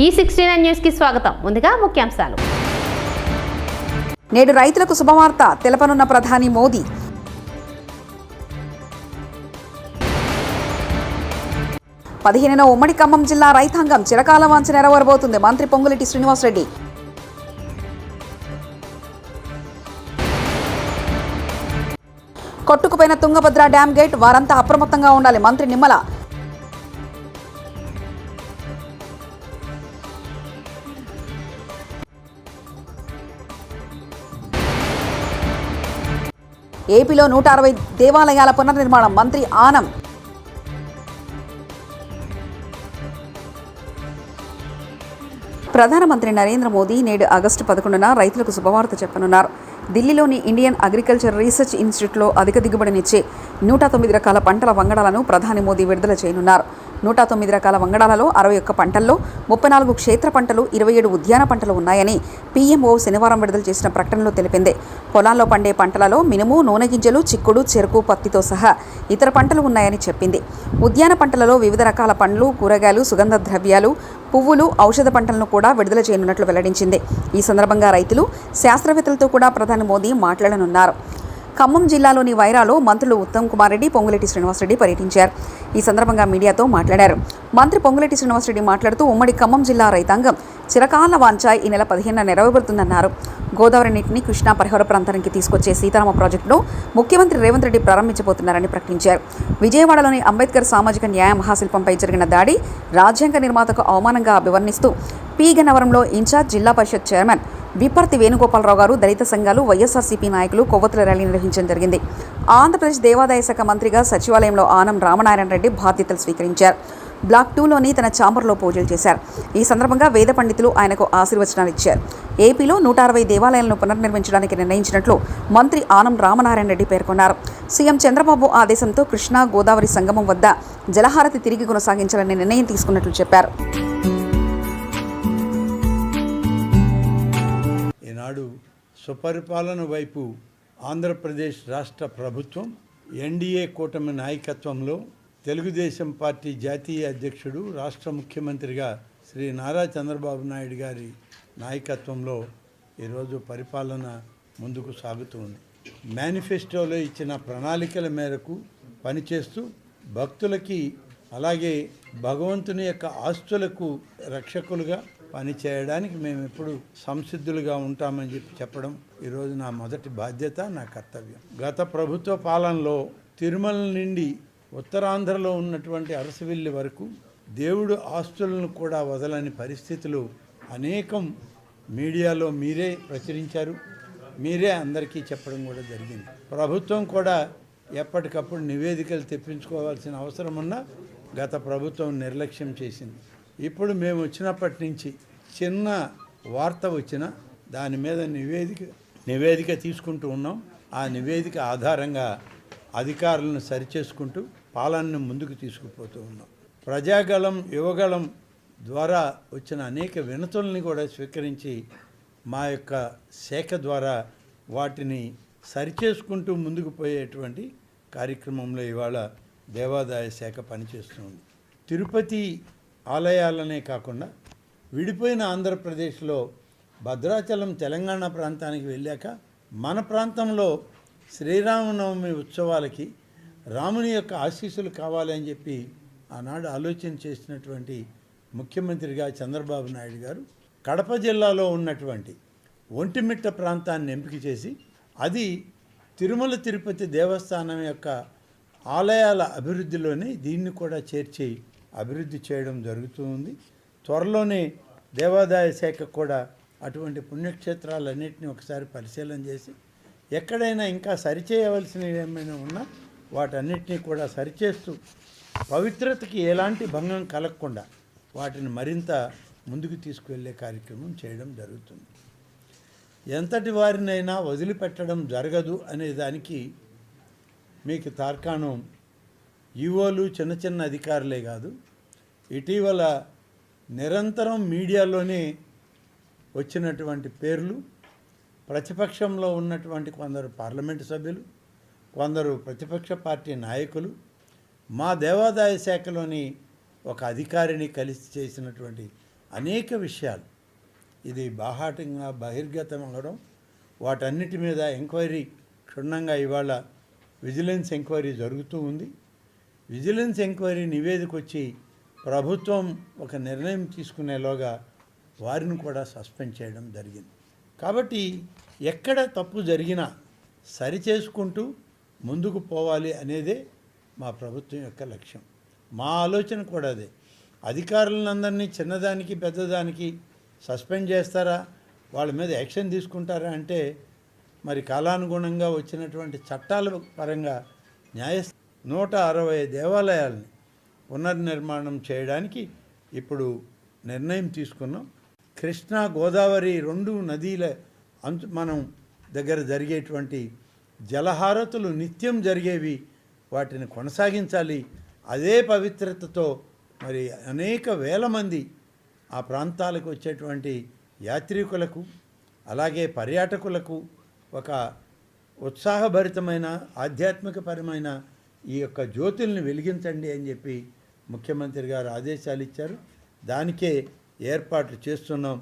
E69 news కి స్వాగతం. ముందుగా ముఖ్యాంశాలు. నేడు రైతులకు శుభవార్త తెలపనున్న ప్రధాని మోదీ. పదిహేనున ఉమ్మడి ఖమ్మం జిల్లా రైతాంగం చిరకాల వాంఛ నెరవేరబోతుంది. మంత్రి పొంగులేటి శ్రీనివాసరెడ్డి. కొట్టుకుపోయిన తుంగభద్ర డ్యామ్ గేట్ వారంతా అప్రమత్తంగా ఉండాలి. మంత్రి నిమ్మల. ఏపీలో 160 దేవాలయాల పునర్నిర్మాణం. మంత్రి ఆనం. ప్రధానమంత్రి నరేంద్ర మోదీ నేడు ఆగస్టు 11న రైతులకు శుభవార్త చెప్పనున్నారు. ఢిల్లీలోని ఇండియన్ అగ్రికల్చర్ రీసెర్చ్ ఇన్స్టిట్యూట్లో అధిక దిగుబడినిచ్చే 109 రకాల పంటల వంగడాలను ప్రధాని మోదీ విడుదల చేయనున్నారు. 109 రకాల వంగడాలలో 61 పంటల్లో 34 క్షేత్ర పంటలు, 27 ఉద్యాన పంటలు ఉన్నాయని పీఎంఓ శనివారం విడుదల చేసిన ప్రకటనలో తెలిపింది. పొలాల్లో పండే పంటలలో మినుము, నూనె గింజలు, చిక్కుడు, చెరుకు, పత్తితో సహా ఇతర పంటలు ఉన్నాయని చెప్పింది. ఉద్యాన పంటలలో వివిధ రకాల పండ్లు, కూరగాయలు, సుగంధ ద్రవ్యాలు, పువ్వులు, ఔషధ పంటలను కూడా విడుదల చేయనున్నట్లు వెల్లడించింది. ఈ సందర్భంగా రైతులు, శాస్త్రవేత్తలతో కూడా ప్రధాని మోదీ మాట్లాడనున్నారు. ఖమ్మం జిల్లాలోని వైరాలో మంత్రులు ఉత్తమ్ కుమార్ రెడ్డి, పొంగులేటి శ్రీనివాసరెడ్డి పర్యటించారు. ఈ సందర్భంగా మీడియాతో మాట్లాడారు. మంత్రి పొంగులేటి శ్రీనివాసరెడ్డి మాట్లాడుతూ ఉమ్మడి ఖమ్మం జిల్లా రైతాంగం చిరకాల వాంఛ ఈ నెల 15న నెరవేరుతుందన్నారు. గోదావరి నీటిని కృష్ణా పరిహార ప్రాంతానికి తీసుకొచ్చే సీతారామ ప్రాజెక్టును ముఖ్యమంత్రి రేవంత్ రెడ్డి ప్రారంభించబోతున్నారని ప్రకటించారు. విజయవాడలోని అంబేద్కర్ సామాజిక న్యాయ మహాశిల్పంపై జరిగిన దాడి రాజ్యాంగ నిర్మాతకు అవమానంగా అభివర్ణిస్తూ పి గన్నవరంలో ఇన్ఛార్జ్ జిల్లా పరిషత్ చైర్మన్ విప్పర్తి వేణుగోపాలరావు గారు, దళిత సంఘాలు, వైఎస్ఆర్సీపీ నాయకులు కొవ్వొత్తుల ర్యాలీ నిర్వహించడం జరిగింది. ఆంధ్రప్రదేశ్ దేవాదాయ శాఖ మంత్రిగా సచివాలయంలో ఆనం రామనారాయణ రెడ్డి బాధ్యతలు స్వీకరించారు. బ్లాక్ 2లోని తన ఛాంబర్లో పూజలు చేశారు. ఈ సందర్భంగా వేద పండితులు ఆయనకు ఆశీర్వచనాలు ఇచ్చారు. ఏపీలో 160 దేవాలయాలను పునర్నిర్మించడానికి నిర్ణయించినట్లు మంత్రి ఆనం రామనారాయణ రెడ్డి పేర్కొన్నారు. సీఎం చంద్రబాబు ఆదేశంతో కృష్ణా గోదావరి సంగమం వద్ద జలహారతి తిరిగి కొనసాగించాలని నిర్ణయం తీసుకున్నట్లు చెప్పారు. ఈనాడు సుపరిపాలన వైపు ఆంధ్రప్రదేశ్ రాష్ట్ర ప్రభుత్వం ఎన్డీఏ కూటమి నాయకత్వంలో తెలుగుదేశం పార్టీ జాతీయ అధ్యక్షుడు, రాష్ట్ర ముఖ్యమంత్రిగా శ్రీ నారా చంద్రబాబు నాయుడు గారి నాయకత్వంలో ఈరోజు పరిపాలన ముందుకు సాగుతుంది. మేనిఫెస్టోలో ఇచ్చిన ప్రణాళికల మేరకు పనిచేస్తూ భక్తులకి అలాగే భగవంతుని యొక్క ఆస్తులకు రక్షకులుగా పనిచేయడానికి మేము ఎప్పుడు సంసిద్ధులుగా ఉంటామని చెప్పడం ఈరోజు నా మొదటి బాధ్యత, నా కర్తవ్యం. గత ప్రభుత్వ పాలనలో తిరుమల నుండి ఉత్తరాంధ్రలో ఉన్నటువంటి అరసవిల్లి వరకు దేవుడు ఆస్తులను కూడా వదలని పరిస్థితులు అనేకం మీడియాలో మీరే ప్రచురించారు, మీరే అందరికీ చెప్పడం కూడా జరిగింది. ప్రభుత్వం కూడా ఎప్పటికప్పుడు నివేదికలు తెప్పించుకోవాల్సిన అవసరం ఉన్నా గత ప్రభుత్వం నిర్లక్ష్యం చేసింది. ఇప్పుడు మేము వచ్చినప్పటి నుంచి చిన్న వార్త వచ్చినా దాని మీద నివేదిక తీసుకుంటూ ఉన్నాం. ఆ నివేదిక ఆధారంగా అధికారులను సరిచేసుకుంటూ పాలనను ముందుకు తీసుకుపోతూ ఉన్నాం. ప్రజాగళం, యువగళం ద్వారా వచ్చిన అనేక వినతుల్ని కూడా స్వీకరించి మా యొక్క శాఖ ద్వారా వాటిని సరిచేసుకుంటూ ముందుకు పోయేటువంటి కార్యక్రమంలో ఇవాళ దేవాదాయ శాఖ పనిచేస్తుంది. తిరుపతి ఆలయాలనే కాకుండా విడిపోయిన ఆంధ్రప్రదేశ్లో భద్రాచలం తెలంగాణ ప్రాంతానికి వెళ్ళాక మన ప్రాంతంలో శ్రీరామనవమి ఉత్సవాలకి రాముని యొక్క ఆశీస్సులు కావాలని చెప్పి ఆనాడు ఆలోచన చేసినటువంటి ముఖ్యమంత్రిగా చంద్రబాబు నాయుడు గారు కడప జిల్లాలో ఉన్నటువంటి ఒంటిమిట్ట ప్రాంతాన్ని ఎంపిక చేసి అది తిరుమల తిరుపతి దేవస్థానం యొక్క ఆలయాల అభివృద్ధిలోనే దీన్ని కూడా చేర్చి అభివృద్ధి చేయడం జరుగుతుంది. త్వరలోనే దేవాదాయ శాఖ కూడా అటువంటి పుణ్యక్షేత్రాలన్నింటినీ ఒకసారి పరిశీలన చేసి ఎక్కడైనా ఇంకా సరిచేయవలసినవి ఏమైనా ఉన్నా వాటన్నిటినీ కూడా సరిచేస్తూ పవిత్రతకి ఎలాంటి భంగం కలగకుండా వాటిని మరింత ముందుకు తీసుకువెళ్ళే కార్యక్రమం చేయడం జరుగుతుంది. ఎంతటి వారినైనా వదిలిపెట్టడం జరగదు అనే దానికి మీకు తార్కాణం ఈవోలు, చిన్న చిన్న అధికారులే కాదు, ఇటీవల నిరంతరం మీడియాలోనే వచ్చినటువంటి పేర్లు, ప్రతిపక్షంలో ఉన్నటువంటి కొందరు పార్లమెంటు సభ్యులు, కొందరు ప్రతిపక్ష పార్టీ నాయకులు మా దేవాదాయ శాఖలోని ఒక అధికారిని కలిసి చేసినటువంటి అనేక విషయాలు ఇది బాహాటంగా బహిర్గతం అవ్వడం, వాటన్నిటి మీద ఎంక్వైరీ క్షుణ్ణంగా ఇవాళ విజిలెన్స్ ఎంక్వైరీ జరుగుతూ ఉంది. విజిలెన్స్ ఎంక్వైరీ నివేదిక వచ్చి ప్రభుత్వం ఒక నిర్ణయం తీసుకునేలోగా వారిని కూడా సస్పెండ్ చేయడం జరిగింది. కాబట్టి ఎక్కడ తప్పు జరిగినా సరిచేసుకుంటూ ముందుకు పోవాలి అనేదే మా ప్రభుత్వం యొక్క లక్ష్యం. మా ఆలోచన కూడా అదే. అధికారులందరినీ చిన్నదానికి పెద్దదానికి సస్పెండ్ చేస్తారా, వాళ్ళ మీద యాక్షన్ తీసుకుంటారా అంటే మరి కాలానుగుణంగా వచ్చినటువంటి చట్టాల పరంగా 160 దేవాలయాలని పునర్నిర్మాణం చేయడానికి ఇప్పుడు నిర్ణయం తీసుకున్నాం. కృష్ణా గోదావరి 2 నదీల మనం దగ్గర జరిగేటువంటి జలహారతులు నిత్యం జరిగేవి, వాటిని కొనసాగించాలి. అదే పవిత్రతతో మరి అనేక వేల మంది ఆ ప్రాంతాలకు వచ్చేటువంటి యాత్రికులకు అలాగే పర్యాటకులకు ఒక ఉత్సాహభరితమైన ఆధ్యాత్మికపరమైన ఈ యొక్క జ్యోతుల్ని వెలిగించండి అని చెప్పి ముఖ్యమంత్రి గారు ఆదేశాలు ఇచ్చారు. దానికే ఏర్పాట్లు చేస్తున్నాం.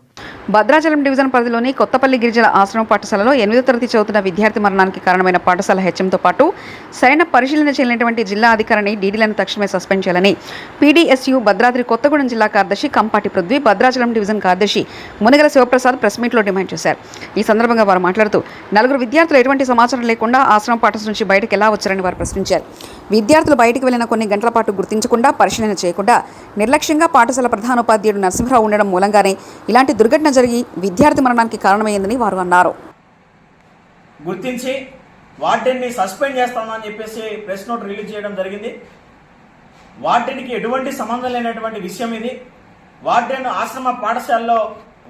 భద్రాచలం డివిజన్ పరిధిలోని కొత్తపల్లి గిరిజన ఆశ్రమ పాఠశాలలో 8వ తరగతి చదువుతున్న విద్యార్థి మరణానికి కారణమైన పాఠశాల హెచ్ఎంతో పాటు సరైన పరిశీలన చేయలేనటువంటి జిల్లా అధికారిని డీడీలను తక్షణమే సస్పెండ్ చేయాలని పీడీఎస్యు భద్రాద్రి కొత్తగూడెం జిల్లా కార్యదర్శి కంపాటి పృథ్వీ, భద్రాచలం డివిజన్ కార్యదర్శి మునిగల శివప్రసాద్ ప్రెస్ మీట్లో డిమాండ్ చేశారు. ఈ సందర్భంగా వారు మాట్లాడుతూ 4 విద్యార్థులు ఎటువంటి సమాచారం లేకుండా ఆశ్రమ పాఠశాల నుంచి బయటకు ఎలా వచ్చారని వారు ప్రశ్నించారు. విద్యార్థులు బయటకు వెళ్లిన కొన్ని గంటల పాటు గుర్తించకుండా, పరిశీలన చేయకుండా నిర్లక్ష్యంగా పాఠశాల ప్రధానోపాధ్యాయుడు నరసింహరావు ఉండడం మూలంగానే ఇలాంటి దుర్ఘటన జరిగి విద్యార్థి మరణానికి కారణమైందని వారు అన్నారు. గుర్తించి వార్డెన్ని సస్పెండ్ చేస్తామని చెప్పేసి ప్రెస్ నోట్ రిలీజ్ చేయడం జరిగింది. వార్డెన్కి ఎటువంటి సంబంధం లేనటువంటి విషయం ఇది. వార్డెన్ ఆశ్రమ పాఠశాలలో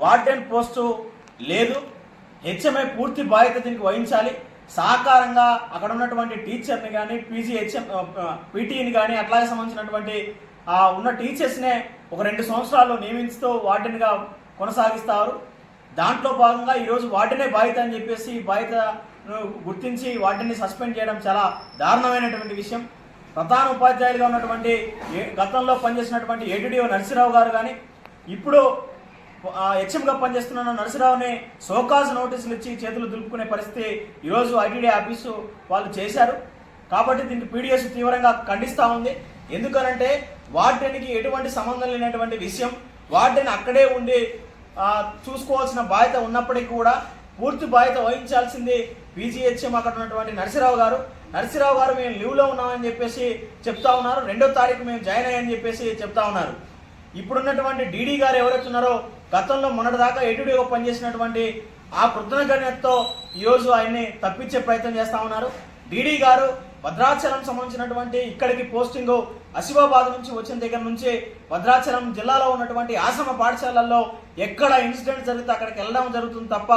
వార్డెన్ పోస్టు లేదు. హెచ్ఎంఐ పూర్తి బాధ్యత దీనికి వహించాలి. సహకారంగా అక్కడ ఉన్నటువంటి టీచర్ని కానీ పీటీని కానీ అట్లాగే సంబంధించినటువంటి ఉన్న టీచర్స్నే ఒక 2 సంవత్సరాలు నియమిస్తూ వార్డెన్గా కొనసాగిస్తారు. దాంట్లో భాగంగా ఈరోజు వార్డెనే బాధ్యత అని చెప్పేసి బాధ్యతను గుర్తించి వార్డెన్ని సస్పెండ్ చేయడం చాలా దారుణమైనటువంటి విషయం. ప్రధాన ఉపాధ్యాయులుగా ఉన్నటువంటి గతంలో పనిచేసినటువంటి ఏటీడీఓ నరసింహరావు గారు కానీ ఇప్పుడు హెచ్ఎంగా పనిచేస్తున్న నరసింహరావుని సోకాజ్ నోటీసులు ఇచ్చి చేతులు దులుపుకునే పరిస్థితి ఈరోజు ఐటీడీ ఆఫీసు వాళ్ళు చేశారు. కాబట్టి దీనికి పీడీఎస్ తీవ్రంగా ఖండిస్తూ ఉంది. ఎందుకనంటే వార్డెన్కి ఎటువంటి సంబంధం లేనటువంటి విషయం. వార్డెన్ అక్కడే ఉండి చూసుకోవాల్సిన బాధ్యత ఉన్నప్పటికీ కూడా పూర్తి బాధ్యత వహించాల్సింది పీజీహెచ్ఎం అక్కడ ఉన్నటువంటి నరసింహరావు గారు మేము లీవ్లో ఉన్నామని చెప్పేసి చెప్తా ఉన్నారు. 2వ తారీఖు మేము జాయిన్ అయ్యని చెప్పేసి చెప్తా ఉన్నారు. ఇప్పుడున్నటువంటి డీడీ గారు ఎవరైతే ఉన్నారో గతంలో మొన్నటిదాకా ఏటీడీఓ పనిచేసినటువంటి ఆ కృతజ్ఞతతో ఈరోజు ఆయన్ని తప్పించే ప్రయత్నం చేస్తూ ఉన్నారు. డీడీ గారు భద్రాచలం సంబంధించినటువంటి ఇక్కడికి పోస్టింగ్ ఆసిఫాబాద్ నుంచి వచ్చిన దగ్గర నుంచి భద్రాచలం జిల్లాలో ఉన్నటువంటి ఆశ్రమ పాఠశాలల్లో ఎక్కడ ఇన్సిడెంట్ జరిగితే అక్కడికి వెళ్ళడం జరుగుతుంది తప్ప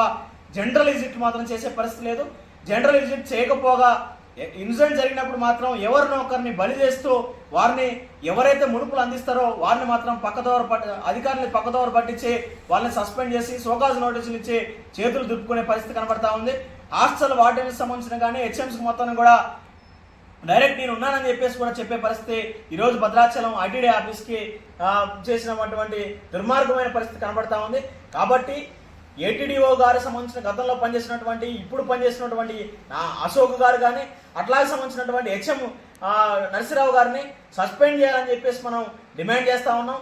జనరల్ విజిట్ మాత్రం చేసే పరిస్థితి లేదు. జనరల్ విజిట్ చేయకపోగా ఇన్సిడెంట్ జరిగినప్పుడు మాత్రం ఎవరినో ఒకరిని బలి చేస్తూ వారిని ఎవరైతే ముడుపులు అందిస్తారో వారిని మాత్రం అధికారులు పక్కదోర పట్టించి వాళ్ళని సస్పెండ్ చేసి సోకాజ్ నోటీసులు ఇచ్చి చేతులు దుప్పుకునే పరిస్థితి కనబడతా ఉంది. హాస్టల్ వార్డెన్కి సంబంధించిన కానీ హెచ్ఎంసీకి మొత్తం కూడా డైరెక్ట్ నేను ఉన్నానని చెప్పేసి కూడా చెప్పే పరిస్థితి ఈరోజు భద్రాచలం ఐటీడీ ఆఫీస్కి చేసినటువంటి దుర్మార్గమైన పరిస్థితి కనబడతా ఉంది. కాబట్టి ఏటీడీఓ గారు సంబంధించిన గతంలో పనిచేసినటువంటి ఇప్పుడు పనిచేసినటువంటి అశోక్ గారు కానీ అట్లాగే సంబంధించినటువంటి హెచ్ఎం నరసింహరావు గారిని సస్పెండ్ చేయాలని చెప్పేసి మనం డిమాండ్ చేస్తూ ఉన్నాం.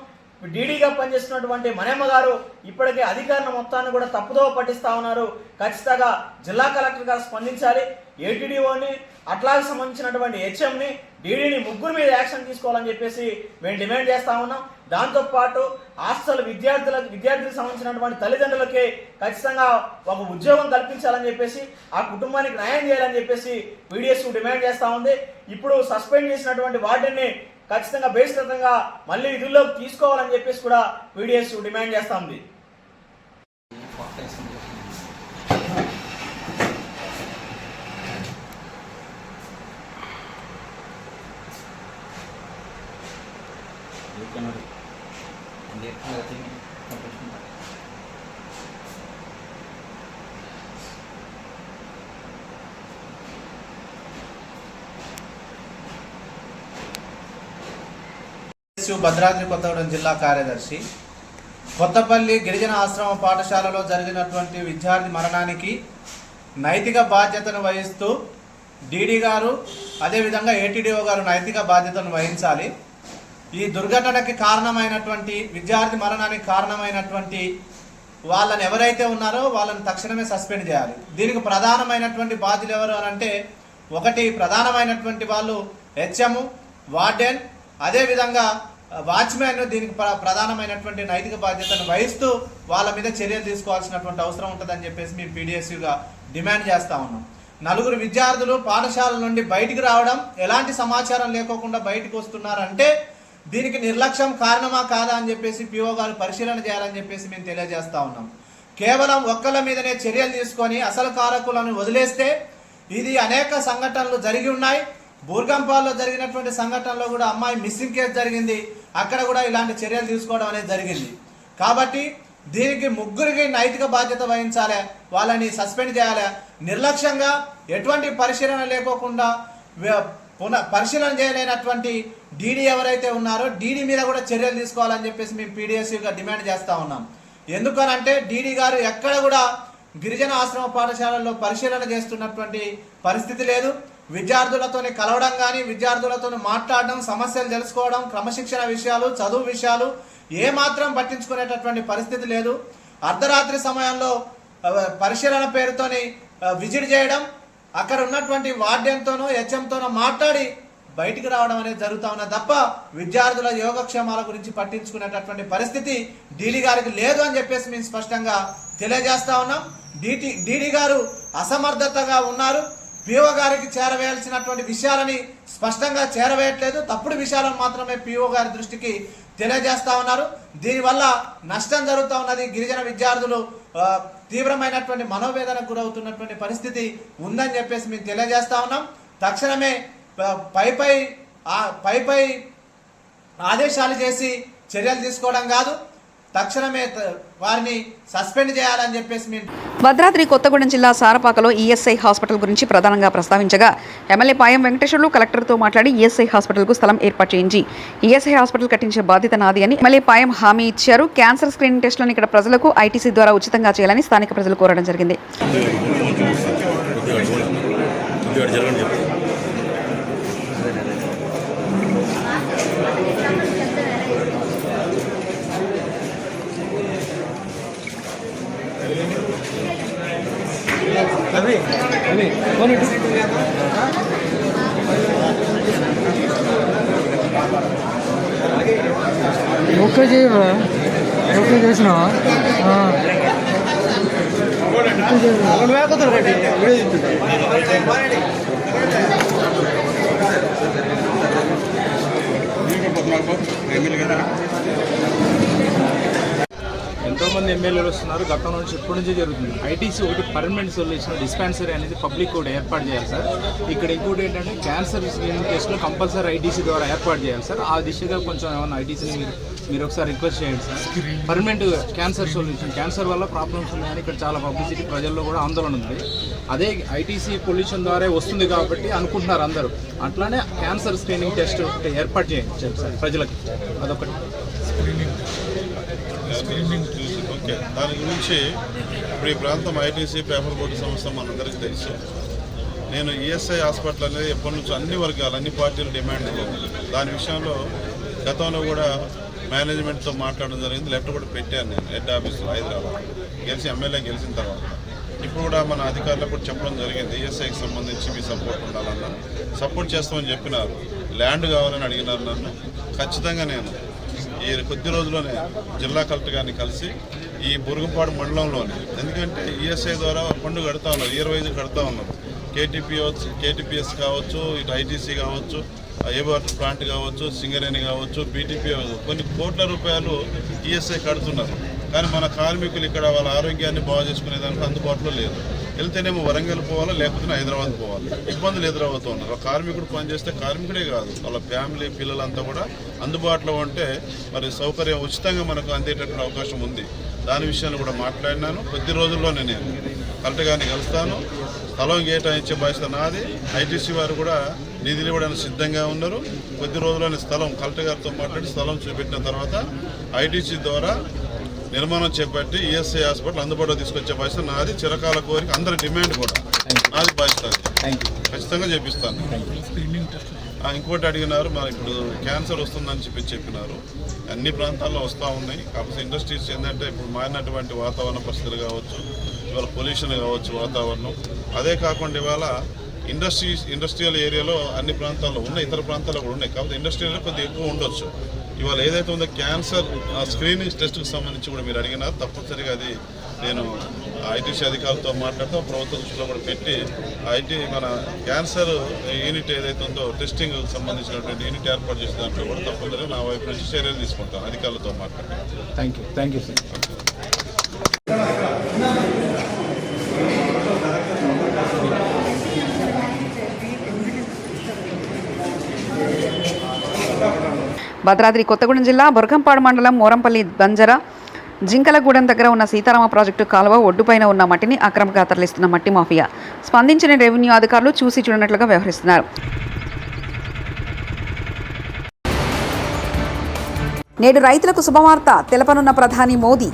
డీడీగా పనిచేస్తున్నటువంటి మనమ్మ గారు ఇప్పటికే అధికారుల మొత్తాన్ని కూడా తప్పుదోవ పట్టిస్తూ ఉన్నారు. ఖచ్చితంగా జిల్లా కలెక్టర్ గారు స్పందించాలి. ఏటీడీఓని అట్లాగే సంబంధించినటువంటి హెచ్ఎంని డీడీని 3 మీద యాక్షన్ తీసుకోవాలని చెప్పేసి మేము డిమాండ్ చేస్తా ఉన్నాం. దాంతోపాటు హాస్టల్ విద్యార్థులకు సంబంధించినటువంటి తల్లిదండ్రులకి ఖచ్చితంగా ఒక ఉద్యోగం కల్పించాలని చెప్పేసి ఆ కుటుంబానికి న్యాయం చేయాలని చెప్పేసి పీడీఎస్ డిమాండ్ చేస్తూ ఉంది. ఇప్పుడు సస్పెండ్ చేసినటువంటి వార్డెన్ని ఖచ్చితంగా బేసికంగా మళ్ళీ విధుల్లోకి తీసుకోవాలని చెప్పేసి కూడా పీడీఎస్ డిమాండ్ చేస్తూ ఉంది. భద్రాద్రి కొత్తగూడెం జిల్లా కార్యదర్శి. కొత్తపల్లి గిరిజన ఆశ్రమ పాఠశాలలో జరిగినటువంటి విద్యార్థి మరణానికి నైతిక బాధ్యతను వహిస్తూ డీడీ గారు అదేవిధంగా ఏటీడీఓ గారు నైతిక బాధ్యతను వహించాలి. ఈ దుర్ఘటనకి కారణమైనటువంటి విద్యార్థి మరణానికి కారణమైనటువంటి వాళ్ళని ఎవరైతే ఉన్నారో వాళ్ళని తక్షణమే సస్పెండ్ చేయాలి. దీనికి ప్రధానమైనటువంటి బాధ్యులు ఎవరు అని అంటే, ఒకటి ప్రధానమైనటువంటి వాళ్ళు హెచ్ఎం, వార్డెన్, అదేవిధంగా వాచ్మెన్ దీనికి ప్రధానమైనటువంటి నైతిక బాధ్యతను వహిస్తూ వాళ్ళ మీద చర్యలు తీసుకోవాల్సినటువంటి అవసరం ఉంటుందని చెప్పేసి మేము పీడిఎస్యూగా డిమాండ్ చేస్తూ ఉన్నాం. 4 విద్యార్థులు పాఠశాల నుండి బయటికి రావడం, ఎలాంటి సమాచారం లేకోకుండా బయటకు వస్తున్నారంటే దీనికి నిర్లక్ష్యం కారణమా కాదా అని చెప్పేసి పిఓ గారు పరిశీలన చేయాలని చెప్పేసి మేము తెలియజేస్తా ఉన్నాం. కేవలం ఒక్కళ్ళ మీదనే చర్యలు తీసుకొని అసలు కారకులను వదిలేస్తే ఇది అనేక సంఘటనలు జరిగి ఉన్నాయి. బూర్గంపాల్లో జరిగినటువంటి సంఘటనలో కూడా అమ్మాయి మిస్సింగ్ కేసు జరిగింది, అక్కడ కూడా ఇలాంటి చర్యలు తీసుకోవడం అనేది జరిగింది. కాబట్టి దీనికి 3కి నైతిక బాధ్యత వహించాలి, వాళ్ళని సస్పెండ్ చేయాలి. నిర్లక్ష్యంగా ఎటువంటి పరిశీలన లేకోకుండా పరిశీలన చేయలేనటువంటి డీడీ ఎవరైతే ఉన్నారో డీడీ మీద కూడా చర్యలు తీసుకోవాలని చెప్పేసి మేము పీడిఎస్యూగా డిమాండ్ చేస్తూ ఉన్నాం. ఎందుకనంటే డీడీ గారు ఎక్కడ కూడా గిరిజన ఆశ్రమ పాఠశాలల్లో పరిశీలన చేస్తున్నటువంటి పరిస్థితి లేదు. విద్యార్థులతో కలవడం కానీ, విద్యార్థులతో మాట్లాడడం, సమస్యలు తెలుసుకోవడం, క్రమశిక్షణ విషయాలు, చదువు విషయాలు ఏమాత్రం పట్టించుకునేటటువంటి పరిస్థితి లేదు. అర్ధరాత్రి సమయంలో పరిశీలన పేరుతోని విజిట్ చేయడం, అక్కడ ఉన్నటువంటి వార్డెన్తోనో హెచ్ఎంతోనో మాట్లాడి బయటికి రావడం అనేది జరుగుతూ ఉన్నది తప్ప విద్యార్థుల యోగక్షేమాల గురించి పట్టించుకునేటటువంటి పరిస్థితి డీడీ గారికి లేదు అని చెప్పేసి మేము స్పష్టంగా తెలియజేస్తా ఉన్నాం. డీడీ గారు అసమర్థతగా ఉన్నారు. పిఓ గారికి చేరవేయాల్సినటువంటి విషయాలని స్పష్టంగా చేరవేయట్లేదు, తప్పుడు విషయాలను మాత్రమే పిఓ గారి దృష్టికి తెలియజేస్తా ఉన్నారు. దీనివల్ల నష్టం జరుగుతూ ఉన్నది. గిరిజన విద్యార్థులు తీవ్రమైనటువంటి మనోవేదనకు గురవుతున్నటువంటి పరిస్థితి ఉందని చెప్పేసి మేము తెలియజేస్తా ఉన్నాం. తక్షణమే పై ఆదేశాలు చేసి చర్యలు తీసుకోవడం కాదు, తక్షణమే వారిని సస్పెండ్ చేయాలని చెప్పేసి మేము భద్రాద్రి కొత్తగూడెం జిల్లా సారపాకలో ఈఎస్ఐ హాస్పిటల్ గురించి ప్రధానంగా ప్రస్తావించగా ఎమ్మెల్యే పాయం వెంకటేశ్వర్లు కలెక్టర్తో మాట్లాడి ఈఎస్ఐ హాస్పిటల్కు స్థలం ఏర్పాటు చేయించి ఈఎస్ఐ హాస్పిటల్ కట్టించే బాధ్యత నాది అని ఎమ్మెల్యే పాయం హామీ ఇచ్చారు. క్యాన్సర్ స్క్రీనింగ్ టెస్టులను ఇక్కడ ప్రజలకు ఐటీసీ ద్వారా ఉచితంగా చేయాలని స్థానిక ప్రజలు కోరడం జరిగింది. ఓకే చేయరా, ఓకే చేసినా ఎంతోమంది ఎమ్మెల్యేలు వస్తున్నారు. గతం నుంచి ఎప్పటి నుంచే జరుగుతుంది. ఐటీసీ ఒకటి పర్మనెంట్ సొల్యూషన్ డిస్పెన్సరీ అనేది పబ్లిక్ కూడా ఏర్పాటు చేయాలి సార్. ఇక్కడ ఇంకోటి ఏంటంటే క్యాన్సర్ స్క్రీనింగ్ టెస్ట్లో కంపల్సరీ ఐటీసీ ద్వారా ఏర్పాటు చేయాలి సార్. ఆ దిశగా కొంచెం ఏమన్నా ఐటీసీని మీరు ఒకసారి రిక్వెస్ట్ చేయండి sir. Permanent cancer solution, cancer వల్ల ప్రాబ్లమ్స్ ఉన్నాయని ఇక్కడ చాలా పబ్లిసిటీ, ప్రజల్లో కూడా ఆందోళన ఉంది. అదే ఐటీసీ పొల్యూషన్ ద్వారా వస్తుంది కాబట్టి అనుకుంటున్నారు అందరూ. అట్లానే క్యాన్సర్ స్క్రీనింగ్ టెస్ట్ ఏర్పాటు చేయండి సార్ ప్రజలకి. అదొకటి స్క్రీనింగ్ చూసి ఓకే. దాని గురించి ఇప్పుడు ఈ ప్రాంతం ఐటీసీ పేపర్ బోర్డు సంస్థ మనందరికీ తెలుసు. నేను ఈఎస్ఐ హాస్పిటల్ అనేది ఎప్పటి నుంచో అన్ని వర్గాలు, అన్ని పార్టీలు డిమాండ్ ఉంది. దాని విషయంలో గతంలో కూడా మేనేజ్మెంట్తో మాట్లాడడం జరిగింది. లెటర్ కూడా పెట్టాను నేను హెడ్ ఆఫీస్లో హైదరాబాద్ ఎమ్మెల్యే గెలిచిన తర్వాత. ఇప్పుడు కూడా మన అధికారులకు కూడా చెప్పడం జరిగింది, ఈఎస్ఐకి సంబంధించి మీ సపోర్ట్ ఉండాలన్నా సపోర్ట్ చేస్తామని చెప్పినారు. ల్యాండ్ కావాలని అడిగినారు నన్ను. ఖచ్చితంగా నేను ఈ కొద్ది రోజుల్లోనే జిల్లా కలెక్టర్ గారిని కలిసి ఈ బురుగుపాడు మండలంలోనే, ఎందుకంటే ఈఎస్ఐ ద్వారా పన్ను కడతా ఉన్నారు, ఇయర్ వైజ్ కడతా ఉన్నారు. కేటీపీఎస్ కావచ్చు, ఇటు ఐటీసీ కావచ్చు, ఏ వాటర్ ప్లాంట్ కావచ్చు, సింగరేణి కావచ్చు, బీటీపీ కొన్ని కోట్ల రూపాయలు ఈఎస్ఐ కడుతున్నారు. కానీ మన కార్మికులు ఇక్కడ వాళ్ళ ఆరోగ్యాన్ని బాగు చేసుకునేదానికి అందుబాటులో లేదు. వెళ్తేనేమో వరంగల్ పోవాలా, లేకపోతే హైదరాబాద్ పోవాలి. ఇబ్బందులు ఎదురవుతూ ఉన్నారు. కార్మికుడు పనిచేస్తే కార్మికుడే కాదు, వాళ్ళ ఫ్యామిలీ పిల్లలంతా కూడా అందుబాటులో ఉంటే మరి సౌకర్యం ఉచితంగా మనకు అందేటటువంటి అవకాశం ఉంది. దాని విషయాన్ని కూడా మాట్లాడినాను. కొద్ది రోజుల్లోనే నేను కలెక్టర్ గారిని కలుస్తాను. స్థలం కేటాయించే బాధ్యత నాది. ఐటీసీ వారు కూడా నిధులు ఇవ్వడానికి సిద్ధంగా ఉన్నారు. కొద్ది రోజుల్లోనే స్థలం కలెక్టర్ గారితో మాట్లాడి స్థలం చూపెట్టిన తర్వాత ఐటీసీ ద్వారా నిర్మాణం చేపట్టి ఈఎస్ఐ హాస్పిటల్ అందుబాటులో తీసుకొచ్చే బాధ్యత నాది. చిరకాల కోరిక అందరి డిమాండ్ కూడా నాది బాధ్యత. ఖచ్చితంగా చేపిస్తాను. ఇంకోటి అడిగినారు, మరి ఇప్పుడు క్యాన్సర్ వస్తుందని చెప్పినారు. అన్ని ప్రాంతాల్లో వస్తూ ఉన్నాయి. కాకపోతే ఇండస్ట్రీస్ ఏంటంటే ఇప్పుడు మారినటువంటి వాతావరణ పరిస్థితులు కావచ్చు, ఇవాళ పొల్యూషన్ కావచ్చు, వాతావరణం. అదే కాకుండా ఇవాళ ఇండస్ట్రియల్ ఏరియాలో అన్ని ప్రాంతాల్లో ఉన్నాయి, ఇతర ప్రాంతాల్లో కూడా ఉన్నాయి. కాబట్టి ఇండస్ట్రియల్ కొద్దిగా ఎక్కువ ఉండొచ్చు. ఇవాళ ఏదైతే ఉందో క్యాన్సర్ స్క్రీనింగ్ టెస్ట్కి సంబంధించి కూడా మీరు అడిగినారు. తప్పనిసరిగా అది నేను ఐటీసీ అధికారులతో మాట్లాడుతూ ప్రభుత్వ దృష్టిలో కూడా పెట్టి మన క్యాన్సర్ యూనిట్ ఏదైతే ఉందో టెస్టింగ్ సంబంధించినటువంటి యూనిట్ ఏర్పాటు చేసే దాంట్లో కూడా తప్పనిసరిగా నా వైపు నుంచి చర్యలు తీసుకుంటాను అధికారులతో మాట్లాడి. Thank you sir. Bhadradri Kothagudem జిల్లా బొరకంపాడు మండలం మోరంపల్లి బంజర జింకలగూడెం దగ్గర ఉన్న సీతారామ ప్రాజెక్టు కాలువ ఒడ్డుపైన ఉన్న మట్టిని అక్రమంగా తరలిస్తున్న మట్టి మాఫియా. స్పందించిన రెవెన్యూ అధికారులు చూసి చూడనట్లుగా వ్యవహరిస్తున్నారు. నేడు రైతులకు శుభవార్త తెలపనున్న ప్రధాని మోదీ.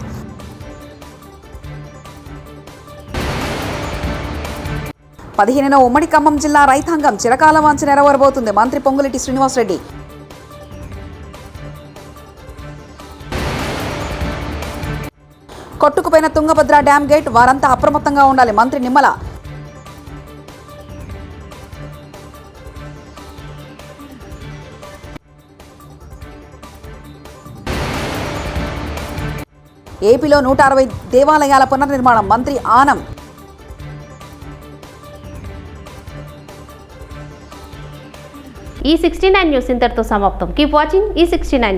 పదిహేనున ఉమ్మడి ఖమ్మం జిల్లా రైతాంగం చిరకాల వాంఛ నెరవేరబోతుంది. మంత్రి పొంగులేటి శ్రీనివాసరెడ్డి. కొట్టుకుపోయిన తుంగభద్ర డ్యామ్ గేట్, వారంతా అప్రమత్తంగా ఉండాలి. మంత్రి నిమ్మల. ఏపీలో 160 దేవాలయాల పునర్నిర్మాణం. మంత్రి ఆనం. ఈ 69 న్యూస్ ఇంతటితో సమాప్తం. కీప్ వాచింగ్ ఈ 69 న్యూస్.